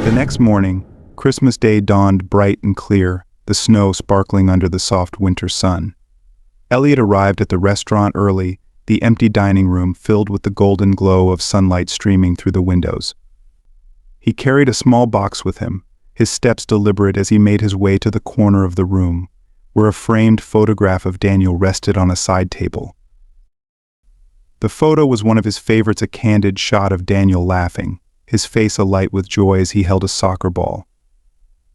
The next morning, Christmas Day dawned bright and clear, the snow sparkling under the soft winter sun. Elliot arrived at the restaurant early, the empty dining room filled with the golden glow of sunlight streaming through the windows. He carried a small box with him, his steps deliberate as he made his way to the corner of the room, where a framed photograph of Daniel rested on a side table. The photo was one of his favorites, a candid shot of Daniel laughing, his face alight with joy as he held a soccer ball.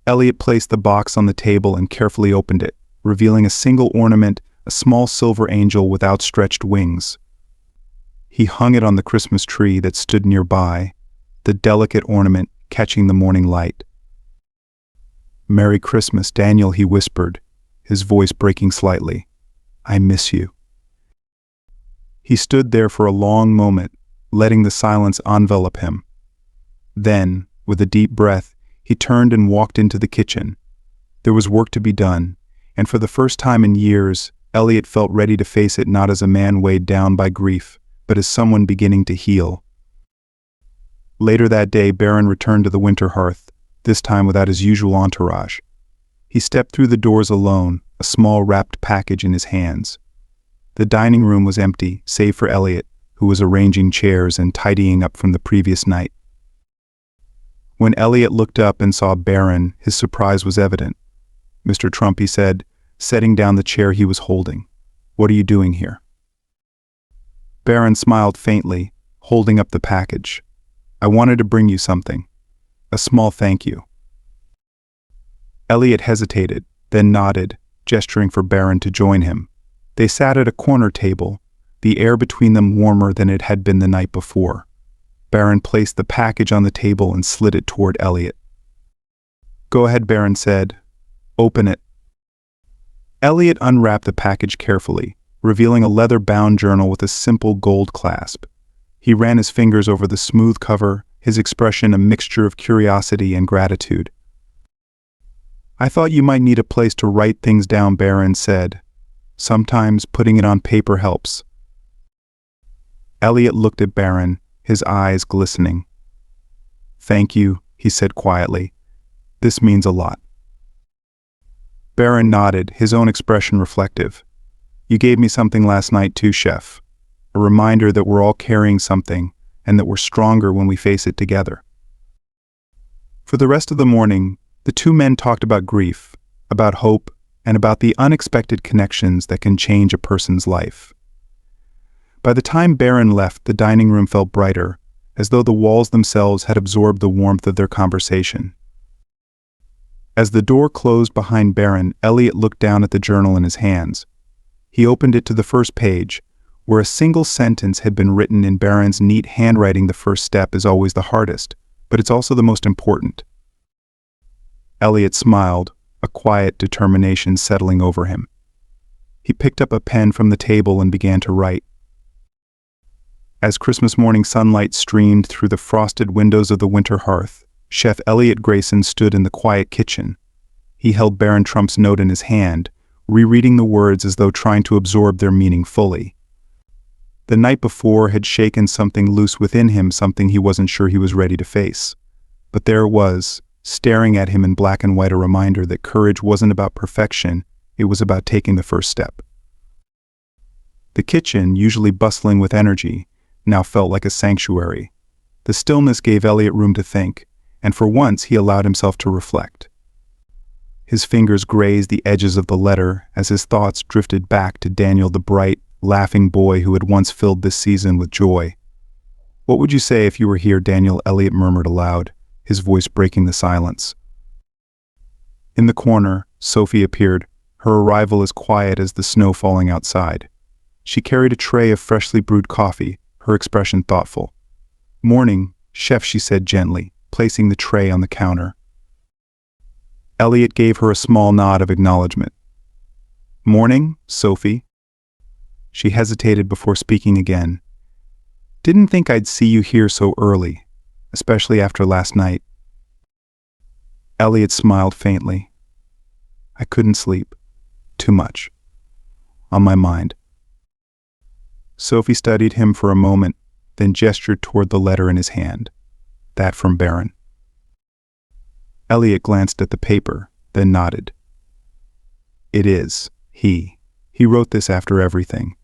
Elliot placed the box on the table and carefully opened it, revealing a single ornament, a small silver angel with outstretched wings. He hung it on the Christmas tree that stood nearby, the delicate ornament catching the morning light. "Merry Christmas, Daniel," he whispered, his voice breaking slightly. "I miss you." He stood there for a long moment, letting the silence envelop him. Then, with a deep breath, he turned and walked into the kitchen. There was work to be done, and for the first time in years, Elliot felt ready to face it not as a man weighed down by grief, but as someone beginning to heal. Later that day, Barron returned to the winter hearth, this time without his usual entourage. He stepped through the doors alone, a small wrapped package in his hands. The dining room was empty, save for Elliot, who was arranging chairs and tidying up from the previous night. When Elliot looked up and saw Barron, his surprise was evident. "Mr. Trump," he said, setting down the chair he was holding. "What are you doing here?" Barron smiled faintly, holding up the package. "I wanted to bring you something. A small thank you." Elliot hesitated, then nodded, gesturing for Barron to join him. They sat at a corner table, the air between them warmer than it had been the night before. Barron placed the package on the table and slid it toward Elliot. "Go ahead," Barron said. "Open it." Elliot unwrapped the package carefully, revealing a leather-bound journal with a simple gold clasp. He ran his fingers over the smooth cover, his expression a mixture of curiosity and gratitude. "I thought you might need a place to write things down," Barron said. "Sometimes putting it on paper helps." Elliot looked at Barron, his eyes glistening. "Thank you," he said quietly. "This means a lot." Barron nodded, his own expression reflective. "You gave me something last night too, Chef. A reminder that we're all carrying something, and that we're stronger when we face it together." For the rest of the morning, the two men talked about grief, about hope, and about the unexpected connections that can change a person's life. By the time Barron left, the dining room felt brighter, as though the walls themselves had absorbed the warmth of their conversation. As the door closed behind Barron, Elliot looked down at the journal in his hands. He opened it to the first page, where a single sentence had been written in Barron's neat handwriting. "The first step is always the hardest, but it's also the most important." Elliot smiled, a quiet determination settling over him. He picked up a pen from the table and began to write. As Christmas morning sunlight streamed through the frosted windows of the winter hearth, Chef Elliot Grayson stood in the quiet kitchen. He held Barron Trump's note in his hand, rereading the words as though trying to absorb their meaning fully. The night before had shaken something loose within him, something he wasn't sure he was ready to face. But there it was, staring at him in black and white, a reminder that courage wasn't about perfection, it was about taking the first step. The kitchen, usually bustling with energy, now felt like a sanctuary. The stillness gave Elliot room to think, and for once he allowed himself to reflect. His fingers grazed the edges of the letter as his thoughts drifted back to Daniel, the bright, laughing boy who had once filled this season with joy. "What would you say if you were here, Daniel?" Elliot murmured aloud, his voice breaking the silence. In the corner, Sophie appeared, her arrival as quiet as the snow falling outside. She carried a tray of freshly brewed coffee, her expression thoughtful. "Morning, Chef," she said gently, placing the tray on the counter. Elliot gave her a small nod of acknowledgement. "Morning, Sophie." She hesitated before speaking again. "Didn't think I'd see you here so early, especially after last night." Elliot smiled faintly. "I couldn't sleep. Too much. On my mind." Sophie studied him for a moment, then gestured toward the letter in his hand. That from Barron. Elliot glanced at the paper, then nodded. It is. He wrote this after everything.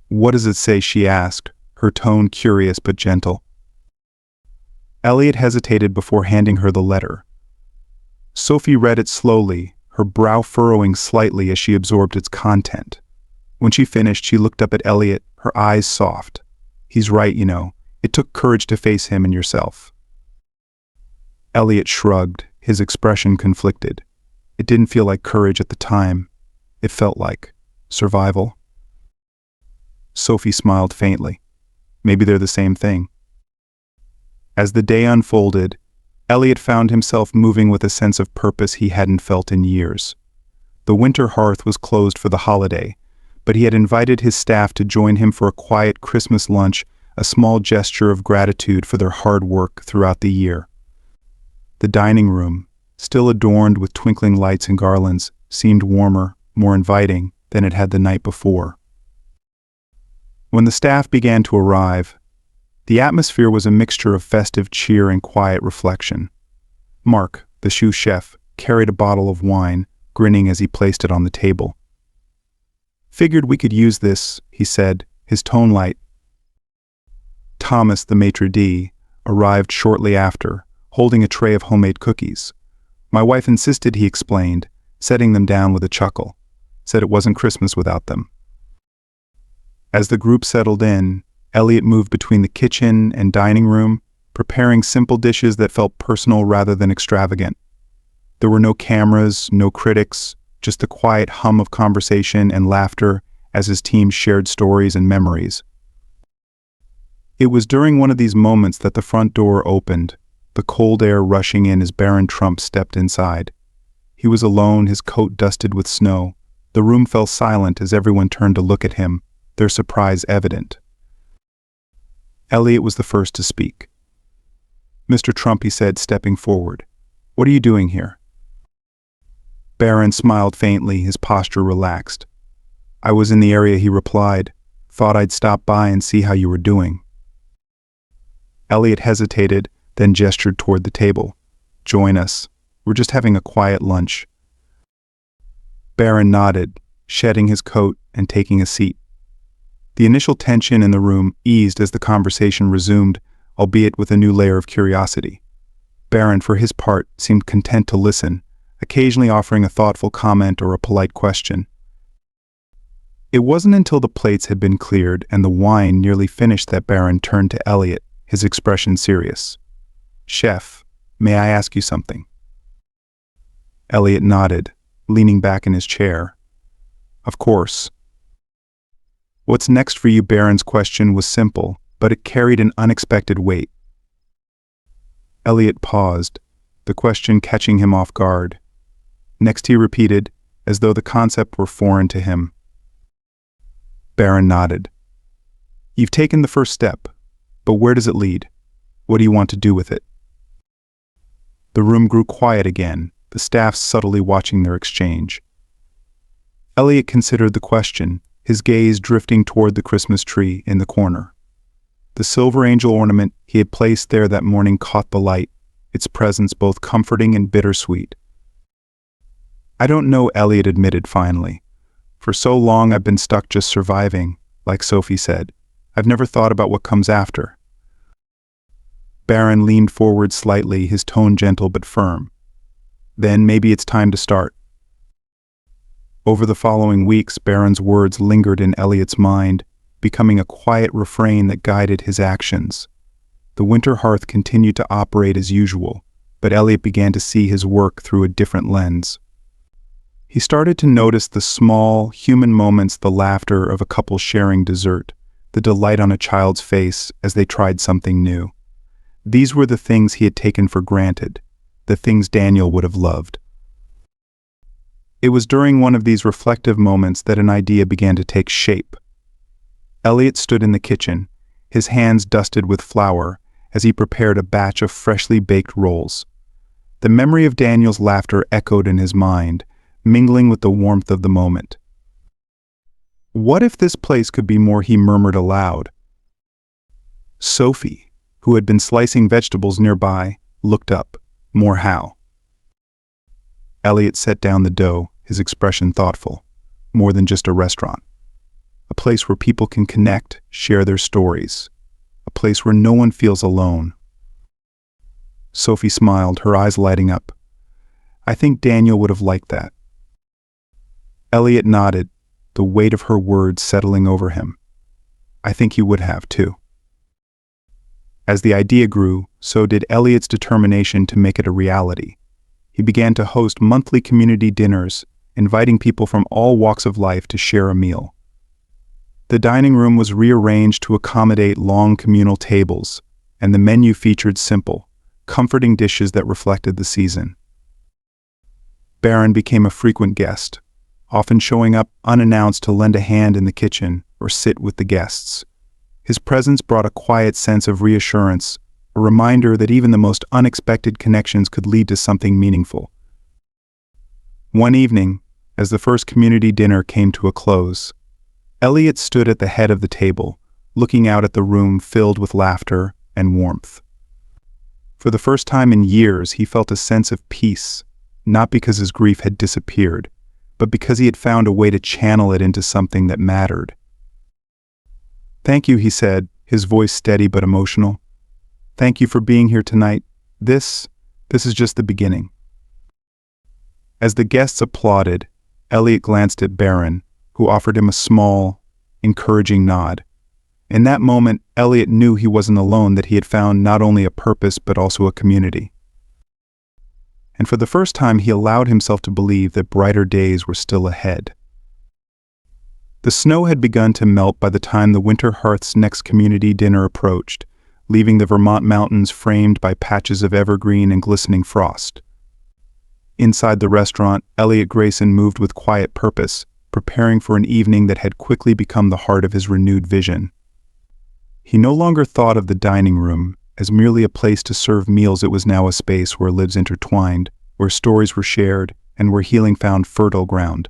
What does it say? She asked, her tone curious but gentle. Elliot hesitated before handing her the letter. Sophie read it slowly, her brow furrowing slightly as she absorbed its content. When she finished, she looked up at Elliot, her eyes soft. He's right, you know. It took courage to face him and yourself. Elliot shrugged, his expression conflicted. It didn't feel like courage at the time. It felt like survival. Sophie smiled faintly. Maybe they're the same thing. As the day unfolded, Elliot found himself moving with a sense of purpose he hadn't felt in years. The winter hearth was closed for the holiday, but he had invited his staff to join him for a quiet Christmas lunch, a small gesture of gratitude for their hard work throughout the year. The dining room, still adorned with twinkling lights and garlands, seemed warmer, more inviting than it had the night before. When the staff began to arrive, the atmosphere was a mixture of festive cheer and quiet reflection. Mark, the sous chef, carried a bottle of wine, grinning as he placed it on the table. Figured we could use this, he said, his tone light. Thomas, the maitre d', arrived shortly after, holding a tray of homemade cookies. My wife insisted, he explained, setting them down with a chuckle. Said it wasn't Christmas without them. As the group settled in, Elliot moved between the kitchen and dining room, preparing simple dishes that felt personal rather than extravagant. There were no cameras, no critics, just the quiet hum of conversation and laughter as his team shared stories and memories. It was during one of these moments that the front door opened, the cold air rushing in as Barron Trump stepped inside. He was alone, his coat dusted with snow. The room fell silent as everyone turned to look at him, their surprise evident. Elliot was the first to speak. Mr. Trump, he said, stepping forward. What are you doing here? Barron smiled faintly, his posture relaxed. I was in the area, he replied. Thought I'd stop by and see how you were doing. Elliot hesitated, then gestured toward the table. Join us. We're just having a quiet lunch. Barron nodded, shedding his coat and taking a seat. The initial tension in the room eased as the conversation resumed, albeit with a new layer of curiosity. Barron, for his part, seemed content to listen, occasionally offering a thoughtful comment or a polite question. It wasn't until the plates had been cleared and the wine nearly finished that Barron turned to Elliot, his expression serious. Chef, may I ask you something? Elliot nodded, leaning back in his chair. Of course. What's next for you? Barron's question was simple, but it carried an unexpected weight. Elliot paused, the question catching him off guard. Next he repeated, as though the concept were foreign to him. Barron nodded. You've taken the first step, but where does it lead? What do you want to do with it? The room grew quiet again, the staff subtly watching their exchange. Elliot considered the question, his gaze drifting toward the Christmas tree in the corner. The silver angel ornament he had placed there that morning caught the light, its presence both comforting and bittersweet. I don't know, Elliot admitted finally. For so long I've been stuck just surviving, like Sophie said. I've never thought about what comes after. Barron leaned forward slightly, his tone gentle but firm. Then maybe it's time to start. Over the following weeks, Barron's words lingered in Elliot's mind, becoming a quiet refrain that guided his actions. The winter hearth continued to operate as usual, but Elliot began to see his work through a different lens. He started to notice the small, human moments, the laughter of a couple sharing dessert, the delight on a child's face as they tried something new. These were the things he had taken for granted, the things Daniel would have loved. It was during one of these reflective moments that an idea began to take shape. Elliot stood in the kitchen, his hands dusted with flour, as he prepared a batch of freshly baked rolls. The memory of Daniel's laughter echoed in his mind, mingling with the warmth of the moment. What if this place could be more? He murmured aloud. Sophie, who had been slicing vegetables nearby, looked up, More how? Elliot set down the dough, his expression thoughtful. More than just a restaurant. A place where people can connect, share their stories. A place where no one feels alone. Sophie smiled, her eyes lighting up. I think Daniel would have liked that. Elliot nodded, the weight of her words settling over him. I think he would have, too. As the idea grew, so did Elliot's determination to make it a reality. He began to host monthly community dinners, inviting people from all walks of life to share a meal. The dining room was rearranged to accommodate long communal tables, and the menu featured simple, comforting dishes that reflected the season. Barron became a frequent guest, often showing up unannounced to lend a hand in the kitchen or sit with the guests. His presence brought a quiet sense of reassurance, a reminder that even the most unexpected connections could lead to something meaningful. One evening, as the first community dinner came to a close, Elliot stood at the head of the table, looking out at the room filled with laughter and warmth. For the first time in years, he felt a sense of peace, not because his grief had disappeared, but because he had found a way to channel it into something that mattered. Thank you, he said, his voice steady but emotional. Thank you for being here tonight. This is just the beginning. As the guests applauded, Elliot glanced at Barron, who offered him a small, encouraging nod. In that moment, Elliot knew he wasn't alone, that he had found not only a purpose but also a community. And for the first time, he allowed himself to believe that brighter days were still ahead. The snow had begun to melt by the time the Winter Hearth's next community dinner approached, leaving the Vermont mountains framed by patches of evergreen and glistening frost. Inside the restaurant, Elliot Grayson moved with quiet purpose, preparing for an evening that had quickly become the heart of his renewed vision. He no longer thought of the dining room as merely a place to serve meals. It was now a space where lives intertwined, where stories were shared, and where healing found fertile ground.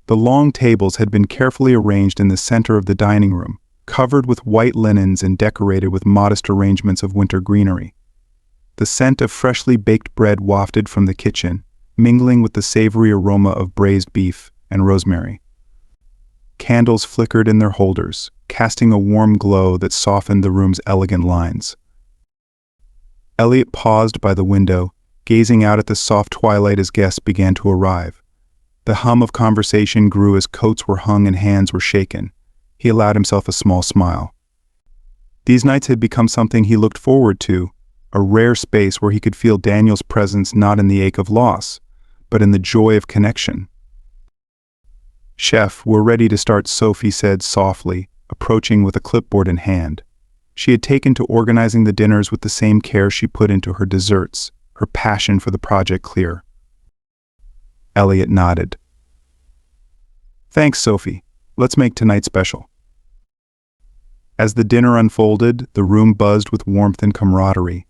The long tables had been carefully arranged in the center of the dining room, covered with white linens and decorated with modest arrangements of winter greenery. The scent of freshly baked bread wafted from the kitchen, mingling with the savory aroma of braised beef and rosemary. Candles flickered in their holders, casting a warm glow that softened the room's elegant lines. Elliot paused by the window, gazing out at the soft twilight as guests began to arrive. The hum of conversation grew as coats were hung and hands were shaken. He allowed himself a small smile. These nights had become something he looked forward to, a rare space where he could feel Daniel's presence not in the ache of loss, but in the joy of connection. Chef, we're ready to start, Sophie said softly, approaching with a clipboard in hand. She had taken to organizing the dinners with the same care she put into her desserts, her passion for the project clear. Elliot nodded. Thanks, Sophie. Let's make tonight special. As the dinner unfolded, the room buzzed with warmth and camaraderie.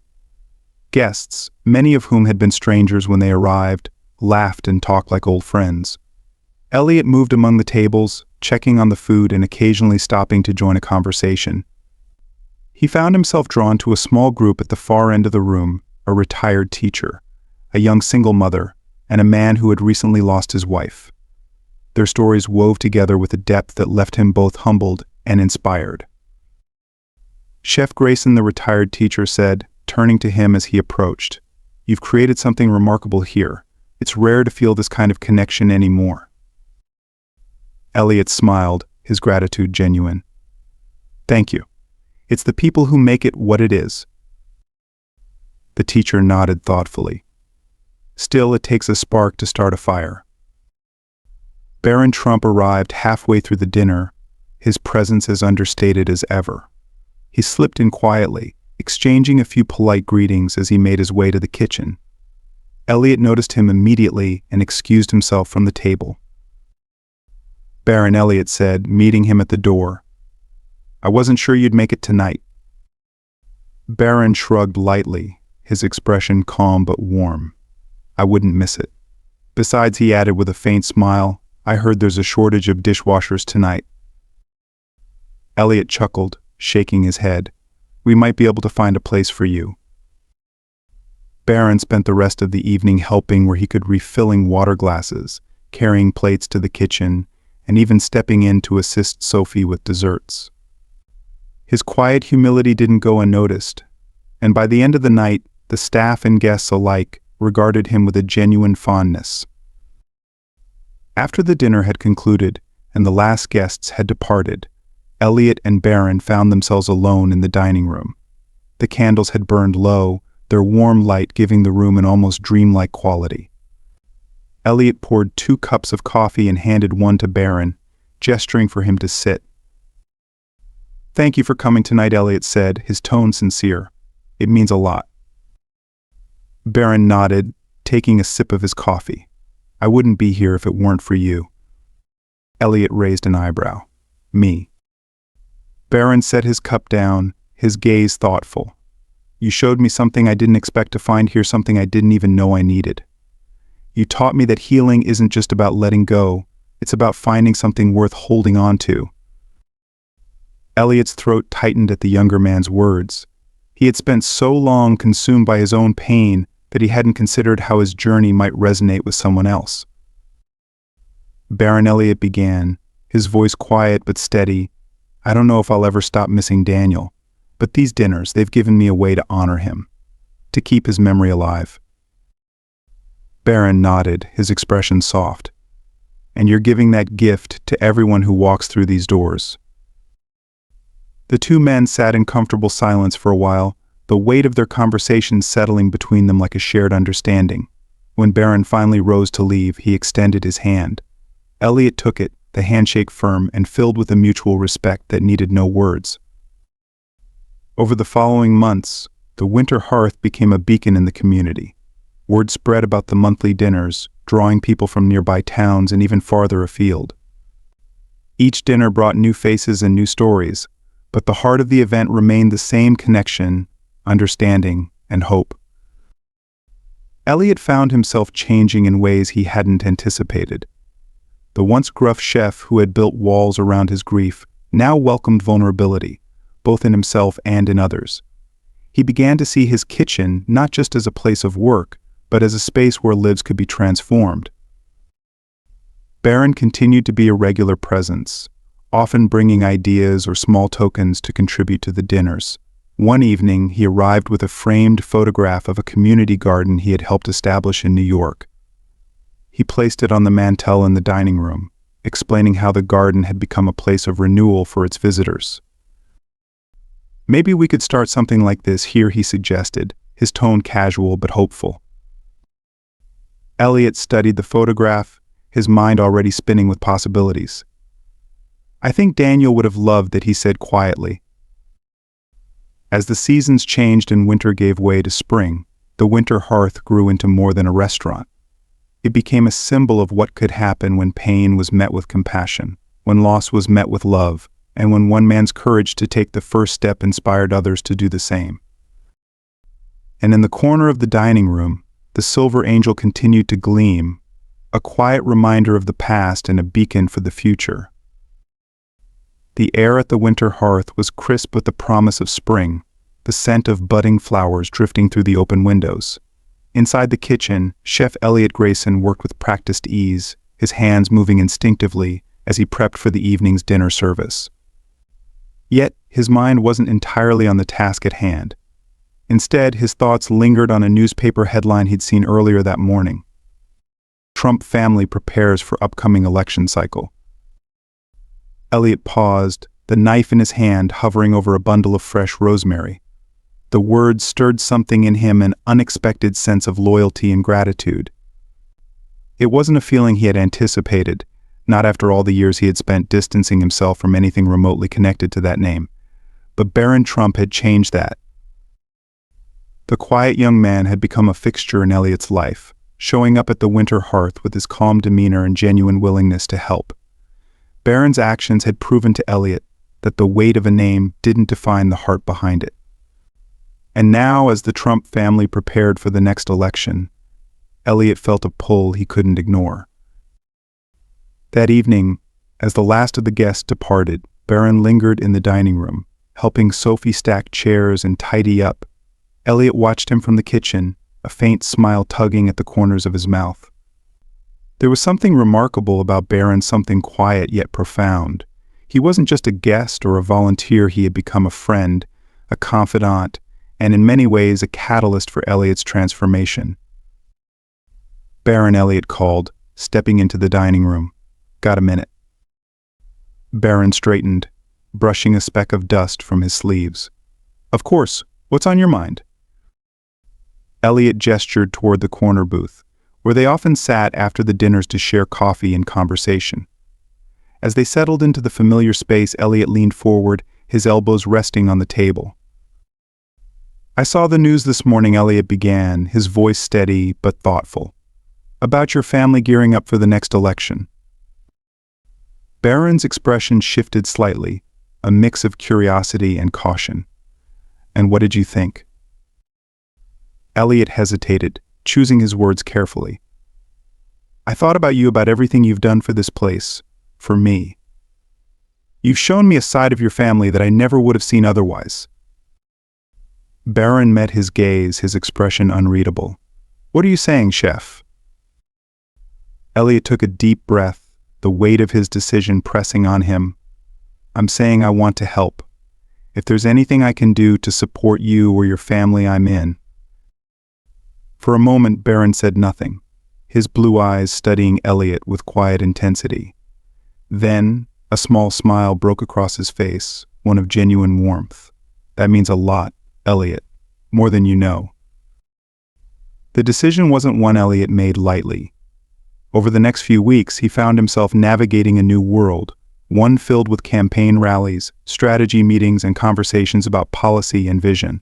Guests, many of whom had been strangers when they arrived, laughed and talked like old friends. Elliot moved among the tables, checking on the food and occasionally stopping to join a conversation. He found himself drawn to a small group at the far end of the room, a retired teacher, a young single mother, and a man who had recently lost his wife. Their stories wove together with a depth that left him both humbled and inspired. Chef Grayson, the retired teacher, said, turning to him as he approached, "You've created something remarkable here. It's rare to feel this kind of connection anymore." Elliot smiled, his gratitude genuine. "Thank you. It's the people who make it what it is." The teacher nodded thoughtfully. "Still, it takes a spark to start a fire." Barron Trump arrived halfway through the dinner, his presence as understated as ever. He slipped in quietly, exchanging a few polite greetings as he made his way to the kitchen. Elliot noticed him immediately and excused himself from the table. Barron, Elliot said, meeting him at the door. "I wasn't sure you'd make it tonight." Barron shrugged lightly, his expression calm but warm. "I wouldn't miss it." Besides, he added with a faint smile, "I heard there's a shortage of dishwashers tonight." Elliot chuckled, shaking his head. "We might be able to find a place for you." Barron spent the rest of the evening helping where he could, refilling water glasses, carrying plates to the kitchen, and even stepping in to assist Sophie with desserts. His quiet humility didn't go unnoticed, and by the end of the night, the staff and guests alike regarded him with a genuine fondness. After the dinner had concluded and the last guests had departed, Elliot and Barron found themselves alone in the dining room. The candles had burned low, their warm light giving the room an almost dreamlike quality. Elliot poured 2 cups of coffee and handed one to Barron, gesturing for him to sit. "Thank you for coming tonight," Elliot said, his tone sincere. "It means a lot." Barron nodded, taking a sip of his coffee. "I wouldn't be here if it weren't for you." Elliot raised an eyebrow. "Me?" Barron set his cup down, his gaze thoughtful. "You showed me something I didn't expect to find here, something I didn't even know I needed. You taught me that healing isn't just about letting go, it's about finding something worth holding on to." Elliot's throat tightened at the younger man's words. He had spent so long consumed by his own pain that he hadn't considered how his journey might resonate with someone else. Barron, Elliot began, his voice quiet but steady. "I don't know if I'll ever stop missing Daniel, but these dinners, they've given me a way to honor him, to keep his memory alive." Barron nodded, his expression soft. "And you're giving that gift to everyone who walks through these doors." The 2 men sat in comfortable silence for a while, the weight of their conversation settling between them like a shared understanding. When Barron finally rose to leave, he extended his hand. Elliot took it, the handshake firm and filled with a mutual respect that needed no words. Over the following months, the winter hearth became a beacon in the community. Word spread about the monthly dinners, drawing people from nearby towns and even farther afield. Each dinner brought new faces and new stories, but the heart of the event remained the same: connection, understanding, and hope. Elliot found himself changing in ways he hadn't anticipated. The once gruff chef who had built walls around his grief now welcomed vulnerability, both in himself and in others. He began to see his kitchen not just as a place of work, but as a space where lives could be transformed. Barron continued to be a regular presence, often bringing ideas or small tokens to contribute to the dinners. One evening, he arrived with a framed photograph of a community garden he had helped establish in New York. He placed it on the mantel in the dining room, explaining how the garden had become a place of renewal for its visitors. "Maybe we could start something like this here," he suggested, his tone casual but hopeful. Elliot studied the photograph, his mind already spinning with possibilities. "I think Daniel would have loved that," he said quietly. As the seasons changed and winter gave way to spring, the winter hearth grew into more than a restaurant. It became a symbol of what could happen when pain was met with compassion, when loss was met with love, and when one man's courage to take the first step inspired others to do the same. And in the corner of the dining room, the silver angel continued to gleam, a quiet reminder of the past and a beacon for the future. The air at the winter hearth was crisp with the promise of spring, the scent of budding flowers drifting through the open windows. Inside the kitchen, Chef Elliot Grayson worked with practiced ease, his hands moving instinctively as he prepped for the evening's dinner service. Yet, his mind wasn't entirely on the task at hand. Instead, his thoughts lingered on a newspaper headline he'd seen earlier that morning. "Trump family prepares for upcoming election cycle." Elliot paused, the knife in his hand hovering over a bundle of fresh rosemary. The words stirred something in him, an unexpected sense of loyalty and gratitude. It wasn't a feeling he had anticipated, not after all the years he had spent distancing himself from anything remotely connected to that name. But Barron Trump had changed that. The quiet young man had become a fixture in Elliot's life, showing up at the winter hearth with his calm demeanor and genuine willingness to help. Barron's actions had proven to Elliot that the weight of a name didn't define the heart behind it. And now, as the Trump family prepared for the next election, Elliot felt a pull he couldn't ignore. That evening, as the last of the guests departed, Barron lingered in the dining room, helping Sophie stack chairs and tidy up. Elliot watched him from the kitchen, a faint smile tugging at the corners of his mouth. There was something remarkable about Barron, something quiet yet profound. He wasn't just a guest or a volunteer, he had become a friend, a confidant, and in many ways a catalyst for Elliot's transformation. "Barron," Elliot called, stepping into the dining room. "Got a minute?" Barron straightened, brushing a speck of dust from his sleeves. "Of course. What's on your mind?" Elliot gestured toward the corner booth, where they often sat after the dinners to share coffee and conversation. As they settled into the familiar space, Elliot leaned forward, his elbows resting on the table. "I saw the news this morning," Elliot began, his voice steady but thoughtful. "About your family gearing up for the next election." Barron's expression shifted slightly, a mix of curiosity and caution. "And what did you think?" Elliot hesitated, choosing his words carefully. "I thought about you, about everything you've done for this place, for me. You've shown me a side of your family that I never would have seen otherwise." Barron met his gaze, his expression unreadable. "What are you saying, Chef?" Elliot took a deep breath, the weight of his decision pressing on him. "I'm saying I want to help. If there's anything I can do to support you or your family, I'm in." For a moment, Barron said nothing, his blue eyes studying Elliot with quiet intensity. Then, a small smile broke across his face, one of genuine warmth. "That means a lot, Elliot, more than you know." The decision wasn't one Elliot made lightly. Over the next few weeks, he found himself navigating a new world, one filled with campaign rallies, strategy meetings, and conversations about policy and vision.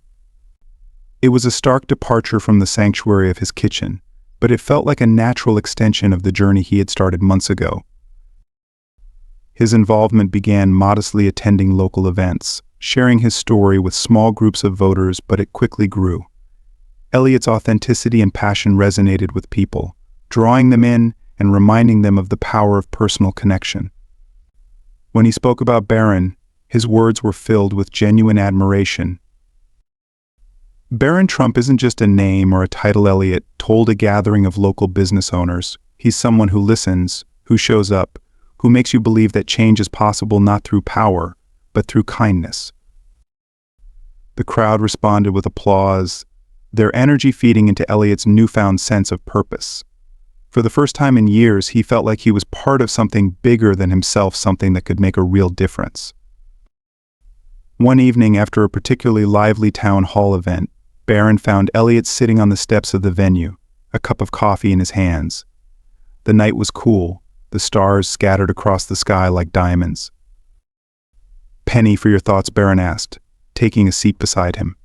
It was a stark departure from the sanctuary of his kitchen, but it felt like a natural extension of the journey he had started months ago. His involvement began modestly attending local events, sharing his story with small groups of voters, but it quickly grew. Elliot's authenticity and passion resonated with people, drawing them in and reminding them of the power of personal connection. When he spoke about Barron, his words were filled with genuine admiration. "Barron Trump isn't just a name or a title," Elliot told a gathering of local business owners. "He's someone who listens, who shows up, who makes you believe that change is possible not through power, but through kindness." The crowd responded with applause, their energy feeding into Elliot's newfound sense of purpose. For the first time in years, he felt like he was part of something bigger than himself, something that could make a real difference. One evening, after a particularly lively town hall event, Barron found Elliot sitting on the steps of the venue, a cup of coffee in his hands. The night was cool, the stars scattered across the sky like diamonds. "Penny for your thoughts?" Barron asked, taking a seat beside him.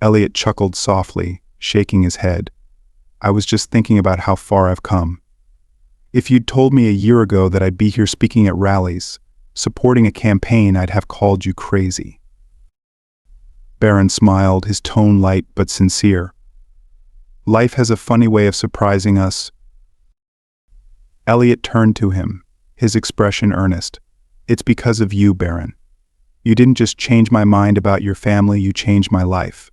Elliot chuckled softly, shaking his head. "I was just thinking about how far I've come. If you'd told me a year ago that I'd be here speaking at rallies, supporting a campaign, I'd have called you crazy." Barron smiled, his tone light but sincere. "Life has a funny way of surprising us." Elliot turned to him, his expression earnest. "It's because of you, Barron. You didn't just change my mind about your family, you changed my life."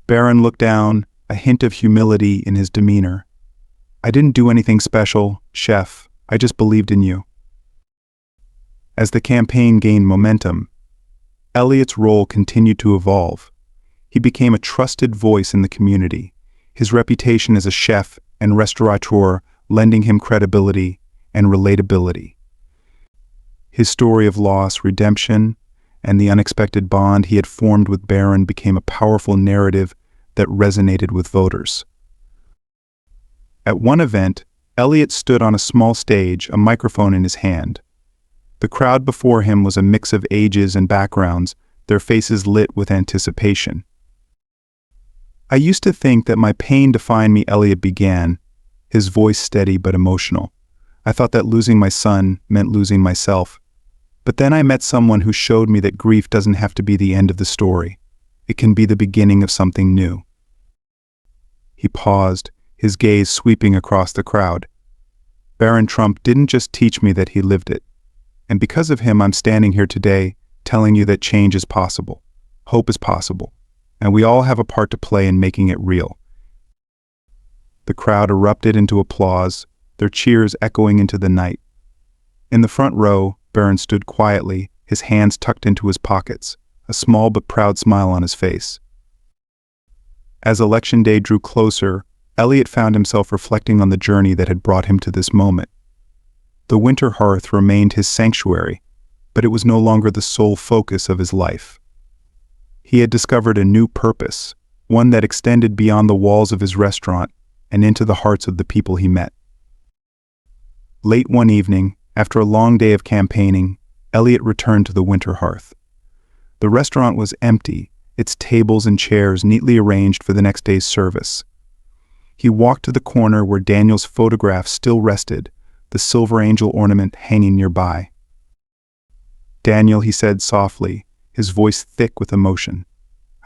Barron looked down, a hint of humility in his demeanor. "I didn't do anything special, Chef. I just believed in you." As the campaign gained momentum, Elliot's role continued to evolve. He became a trusted voice in the community, his reputation as a chef and restaurateur lending him credibility and relatability. His story of loss, redemption, and the unexpected bond he had formed with Barron became a powerful narrative that resonated with voters. At one event, Elliot stood on a small stage, a microphone in his hand. The crowd before him was a mix of ages and backgrounds, their faces lit with anticipation. "I used to think that my pain defined me," Elliot began, his voice steady but emotional. "I thought that losing my son meant losing myself. But then I met someone who showed me that grief doesn't have to be the end of the story. It can be the beginning of something new." He paused, his gaze sweeping across the crowd. "Barron Trump didn't just teach me that he lived it. And because of him, I'm standing here today telling you that change is possible, hope is possible, and we all have a part to play in making it real. The crowd erupted into applause, their cheers echoing into the night. In the front row, Barron stood quietly, his hands tucked into his pockets, a small but proud smile on his face. As election day drew closer, Elliot found himself reflecting on the journey that had brought him to this moment. The winter hearth remained his sanctuary, but it was no longer the sole focus of his life. He had discovered a new purpose, one that extended beyond the walls of his restaurant and into the hearts of the people he met. Late one evening, after a long day of campaigning, Elliot returned to the winter hearth. The restaurant was empty, its tables and chairs neatly arranged for the next day's service. He walked to the corner where Daniel's photograph still rested, the silver angel ornament hanging nearby. "Daniel," he said softly, his voice thick with emotion.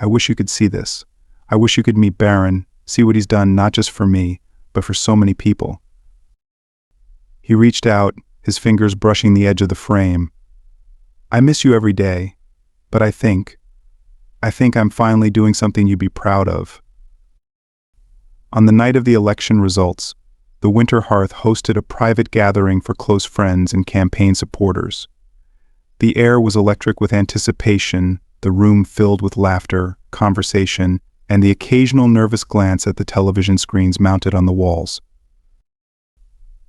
"I wish you could see this. I wish you could meet Barron, see what he's done not just for me, but for so many people." He reached out, his fingers brushing the edge of the frame. "I miss you every day, but I think I'm finally doing something you'd be proud of." On the night of the election results, the Winter Hearth hosted a private gathering for close friends and campaign supporters. The air was electric with anticipation, the room filled with laughter, conversation, and the occasional nervous glance at the television screens mounted on the walls.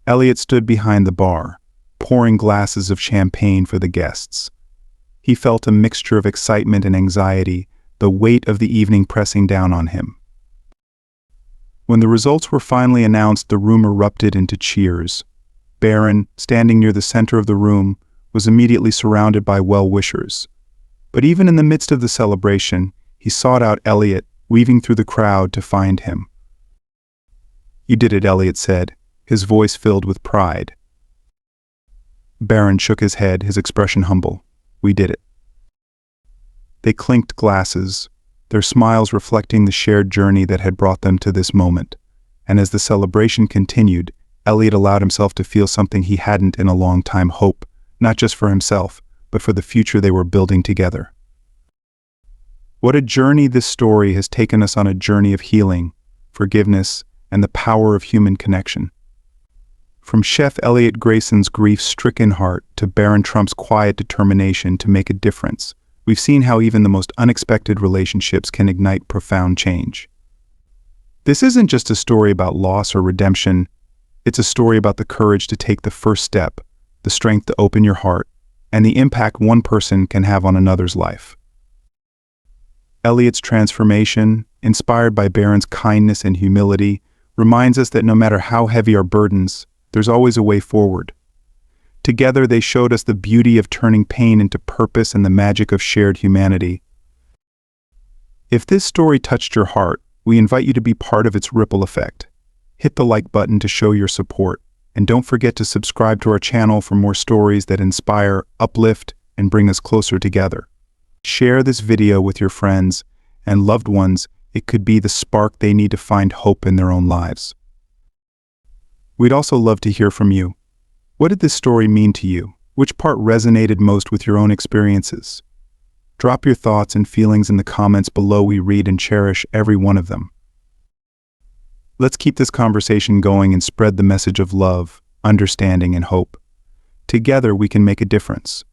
Elliot stood behind the bar, pouring glasses of champagne for the guests. He felt a mixture of excitement and anxiety, the weight of the evening pressing down on him. When the results were finally announced, the room erupted into cheers. Barron, standing near the center of the room, was immediately surrounded by well-wishers. But even in the midst of the celebration, he sought out Elliot, weaving through the crowd to find him. "You did it," Elliot said, his voice filled with pride. Barron shook his head, his expression humble. "We did it." They clinked glasses, their smiles reflecting the shared journey that had brought them to this moment. And as the celebration continued, Elliot allowed himself to feel something he hadn't in a long time: hope, not just for himself, but for the future they were building together. What a journey this story has taken us on, a journey of healing, forgiveness, and the power of human connection. From Chef Elliot Grayson's grief-stricken heart to Barron Trump's quiet determination to make a difference, we've seen how even the most unexpected relationships can ignite profound change. This isn't just a story about loss or redemption, it's a story about the courage to take the first step, the strength to open your heart, and the impact one person can have on another's life. Elliot's transformation, inspired by Barron's kindness and humility, reminds us that no matter how heavy our burdens, there's always a way forward. Together they showed us the beauty of turning pain into purpose and the magic of shared humanity. If this story touched your heart, we invite you to be part of its ripple effect. Hit the like button to show your support, and don't forget to subscribe to our channel for more stories that inspire, uplift, and bring us closer together. Share this video with your friends and loved ones. It could be the spark they need to find hope in their own lives. We'd also love to hear from you. What did this story mean to you? Which part resonated most with your own experiences? Drop your thoughts and feelings in the comments below. We read and cherish every one of them. Let's keep this conversation going and spread the message of love, understanding, and hope. Together we can make a difference.